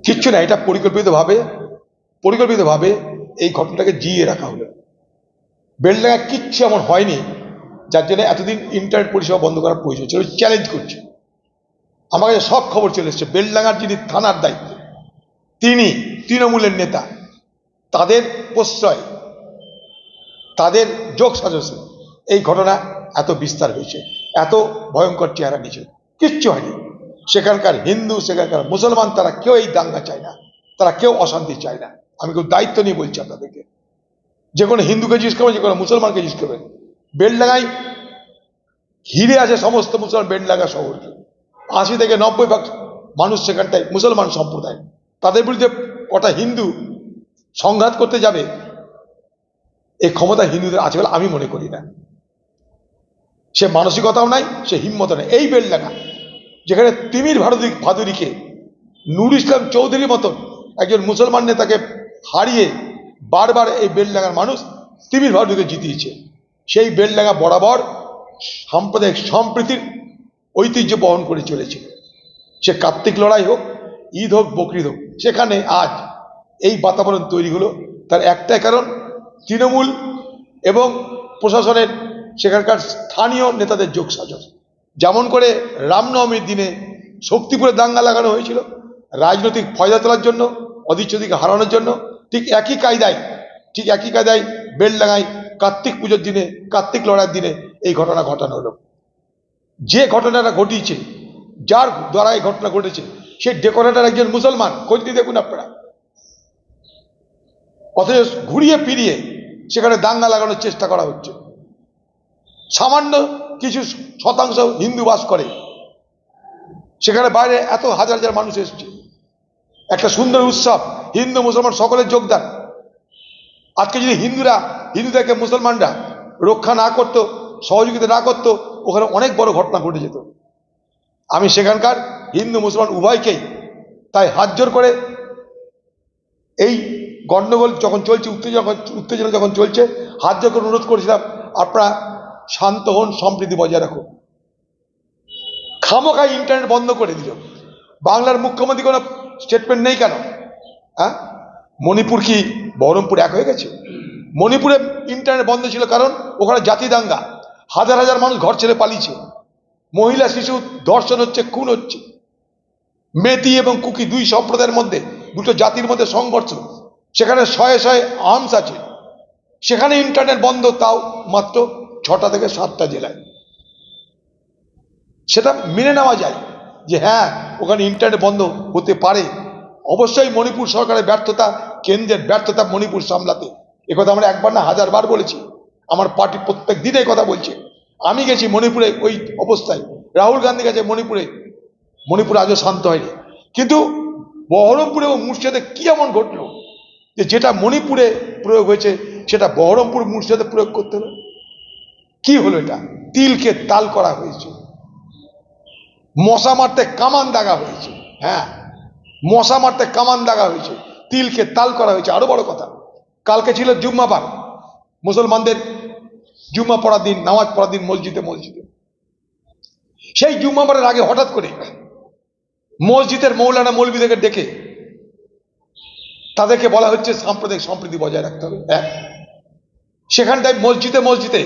কিচ্ছু না, এটা পরিকল্পিতভাবে এই ঘটনাটাকে জিইয়ে রাখা হলো। বেলডাঙ্গা কিচ্ছু এমন হয়নি যার জন্য এতদিন ইন্টারনেট পরিষেবা বন্ধ করার প্রয়োজন ছিল। চ্যালেঞ্জ করছে, আমার কাছে সব খবর চলে এসছে। বেলডাঙ্গার যিনি থানার দায়িত্ব, তিনি তৃণমূলের নেতা, তাদের প্রশ্রয়, তাদের যোগ সাজসে এই ঘটনা এত বিস্তার হয়েছে, এত ভয়ঙ্কর চেহারা নিয়েছে। কিচ্ছু হয়নি। সেখানকার হিন্দু, সেখানকার মুসলমান, তারা কেউ এই দাঙ্গা চায় না, তারা কেউ অশান্তি চায় না। আমি কেউ দায়িত্ব নিয়ে বলছি আপনাদেরকে, যে কোনো হিন্দুকে জিজ্ঞেস করবেন, যে কোনো মুসলমানকে জিজ্ঞেস করবেন। বেলডাঙ্গায় ঘিরে আছে সমস্ত মুসলমান। বেলডাঙ্গা শহরকে 80 থেকে 90% মানুষ সেখানটায় মুসলমান সম্প্রদায়। তাদের বিরুদ্ধে কটা হিন্দু সংঘাত করতে যাবে, এই ক্ষমতা হিন্দুদের আছে বলে আমি মনে করি না। সে মানসিকতাও নাই, সে হিম্মত নেই। এই বেলডাঙ্গা, যেখানে তিমির ভাদুরীকে নূর ইসলাম চৌধুরীর মতন একজন মুসলমান নেতাকে হারিয়ে বারবার এই বেলডাঙ্গার মানুষ তিমির ভাদুরীকে জিতিয়েছে, সেই বেলডাঙ্গা বরাবর সাম্প্রদায়িক সম্প্রীতির ঐতিহ্য বহন করে চলেছে। সে কার্তিক লড়াই হোক, ঈদ হোক, বকরিদ হোক, সেখানে আজ এই বাতাবরণ তৈরি হলো। তার একটাই কারণ, তৃণমূল এবং প্রশাসনের, সেখানকার স্থানীয় নেতাদের যোগসাজশ। যেমন করে রামনবমীর দিনে শক্তিপুরে দাঙ্গা লাগানো হয়েছিল রাজনৈতিক ফয়দা তোলার জন্য, অধীরচৌধুরীকে হারানোর জন্য, ঠিক একই কায়দায় বেলডাঙ্গায় কার্তিক পুজোর দিনে, কার্তিক লড়াইয়ের দিনে এই ঘটনা ঘটানো হলো। যে ঘটনাটা ঘটিয়েছে, যার দ্বারা এই ঘটনা ঘটেছে, সে ডেকোরেটর একজন মুসলমান। খোঁজ দিয়ে দেখুন আপনারা। অথচ ঘুরিয়ে ফিরিয়ে সেখানে দাঙ্গা লাগানোর চেষ্টা করা হচ্ছে। সামান্য কিছু শতাংশ হিন্দু বাস করে সেখানে, বাইরে এত হাজার হাজার মানুষ এসছে। একটা সুন্দর উৎসব, হিন্দু মুসলমান সকলের যোগদান। আজকে যদি হিন্দুদেরকে মুসলমানরা রক্ষা না করতো, সহযোগিতা না করতো, ওখানে অনেক বড় ঘটনা ঘটে যেত। আমি সেখানকার হিন্দু মুসলমান উভয়কেই তাই হাত জোর করে এই গণ্ডগোল যখন চলছে, উত্তেজনা যখন চলছে, হাত জোর করে অনুরোধ করেছিলাম, আপনারা শান্ত হন, সম্প্রীতি বজায় রাখুন। খামোখাই ইন্টারনেট বন্ধ করে দিল। বাংলার মুখ্যমন্ত্রী কোনো স্টেটমেন্ট নেই কেন? হ্যাঁ, মণিপুর কি বহরমপুর এক হয়ে গেছে? মণিপুরে ইন্টারনেট বন্ধ ছিল কারণ ওখানে জাতি দাঙ্গা, হাজার হাজার মানুষ ঘর ছেড়ে পালিয়েছে, মহিলা শিশু ধর্ষণ হচ্ছে, খুন হচ্ছে। মেতি এবং কুকি, দুই সম্প্রদায়ের মধ্যে, দুটো জাতির মধ্যে সংঘর্ষ, সেখানে শয়ে শয়ে আর্মস আছে, সেখানে ইন্টারনেট বন্ধ, তাও মাত্র 6টা থেকে 7টা জেলায়। সেটা মেনে নেওয়া যায় যে হ্যাঁ, ওখানে ইন্টারনেট বন্ধ হতে পারে। অবশ্যই মণিপুর সরকারের ব্যর্থতা, কেন্দ্রের ব্যর্থতা মণিপুর সামলাতে। একথা আমরা একবার না হাজারবার বলেছি। আমার পার্টি প্রত্যেক দিন এই কথা বলছে। আমি গেছি মণিপুরে ওই অবস্থায়, রাহুল গান্ধী গেছে মণিপুরে আজও শান্ত হয়নি। কিন্তু বহরমপুরে ও মুর্শিদাবাদে কি এমন ঘটলো যে যেটা মণিপুরে প্রয়োগ হয়েছে সেটা বহরমপুর মুর্শিদাবাদে প্রয়োগ করতে হবে? কি হলো এটা? তিলকে তাল করা হয়েছে, মশা মারতে কামান দাগা হয়েছে। হ্যাঁ, মশা মারতে কামান দাগা হয়েছে, তিলকে তাল করা হয়েছে। আরো বড় কথা, কালকে ছিল জুম্মাবার, মুসলমানদের জুম্মা পড়ার দিন, নামাজ পড়ার দিন মসজিদে। সেই জুম্মাবারের আগে হঠাৎ করে মসজিদের মৌলানা মৌলবীদেরকে ডেকে তাদেরকে বলা হচ্ছে সাম্প্রদায়িক সম্প্রীতি বজায় রাখতে হবে। সেখানটায় মসজিদে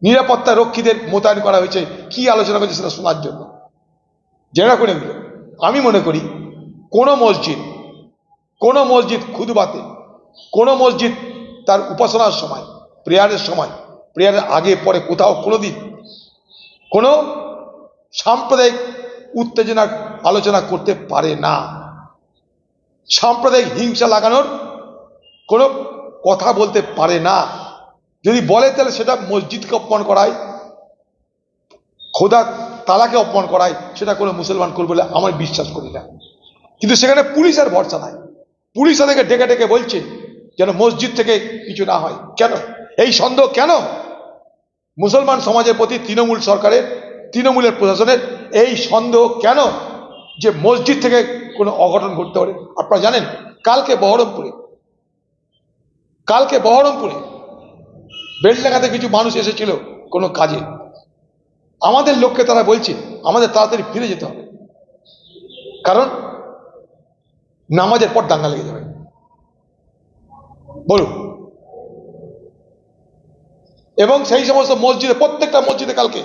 নিরাপত্তা রক্ষীদের মোতায়েন করা হয়েছে। কি আলোচনা করেছে সেটা শোনার জন্য। জেনে রাখুন এগুলো। আমি মনে করি কোনো মসজিদ খুদবাতে, কোনো মসজিদ তার উপাসনার সময়, প্রেয়ারের আগে পরে কোথাও কোনোদিন কোনো সাম্প্রদায়িক উত্তেজনার আলোচনা করতে পারে না। সাম্প্রদায়িক হিংসা লাগানোর কোনো কথা বলতে পারে না। যদি বলে তাহলে সেটা মসজিদকে অপমান করায়, খোদা তালাকে অপমান করায়। সেটা কোনো মুসলমান করবে বলে আমার বিশ্বাস করি না। কিন্তু সেখানে পুলিশের ভরসা নাই। পুলিশ তাদেরকে ডেকে ডেকে বলছে যেন মসজিদ থেকে কিছু না হয়। কেন এই সন্দেহ? কেন মুসলমান সমাজের প্রতি তৃণমূলের প্রশাসনের এই সন্দেহ কেন যে মসজিদ থেকে কোনো অঘটন ঘটতে পারে? আপনারা জানেন কালকে বহরমপুরে বেলডাঙ্গাতে কিছু মানুষ এসেছিল কোনো কাজে, আমাদের লোককে তারা বলছে আমাদের তাড়াতাড়ি ফিরে যেতে হবে, কারণ নামাজের পর দাঙ্গা লেগে যাবে। বলুন। এবং সেই সমস্ত মসজিদে, প্রত্যেকটা মসজিদে কালকে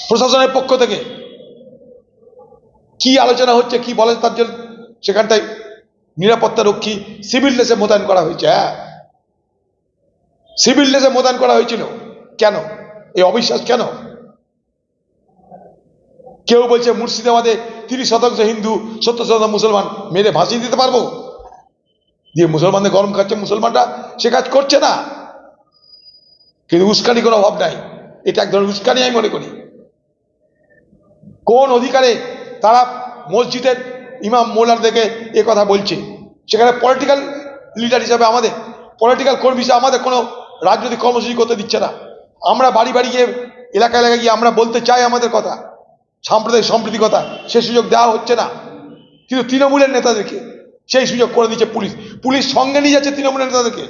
প্রশাসনের পক্ষ থেকে কি আলোচনা হচ্ছে, কি বলে, তার জন্য সেখানটায় নিরাপত্তা রক্ষী সিভিল ড্রেসে মোতায়েন করা হয়েছে। হ্যাঁ, সিভিল ড্রেসে মোতায়েন করা হয়েছিল। কেন এই অবিশ্বাস? কেন? কেউ বলছে মুর্শিদাবাদে 30% হিন্দু, 70% মুসলমান, মেরে ভাসিয়ে দিতে পারবো, দিয়ে মুসলমানদের গরম খাচ্ছে, মুসলমানরা সে কাজ করছে না। কিন্তু উস্কানি কোনো অভাব নাই, এটা এক ধরনের উস্কানি আমি মনে করি। কোন অধিকারে তারা মসজিদের ইমাম মোল্লাদেরকে এ কথা বলছে? সেখানে পলিটিক্যাল লিডার হিসাবে, আমাদের পলিটিক্যাল কর্মী হিসাবে আমাদের কোনো রাজনৈতিক কর্মসূচি করতে দিচ্ছে না। আমরা বাড়ি বাড়ি গিয়ে, এলাকা এলাকায় গিয়ে আমরা বলতে চাই আমাদের কথা, সাম্প্রদায়িক সম্প্রীতিকতা, সে সুযোগ দেওয়া হচ্ছে না। কিন্তু তৃণমূলের নেতাদেরকে সেই সুযোগ করে দিচ্ছে পুলিশ। পুলিশ সঙ্গে নিয়ে যাচ্ছে তৃণমূলের নেতাদেরকে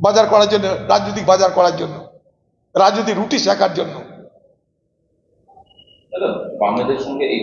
বাজার করার জন্য, রাজনৈতিক বাজার করার জন্য, রাজনৈতিক রুটি শেখার জন্য। বাংলাদেশের সঙ্গে এই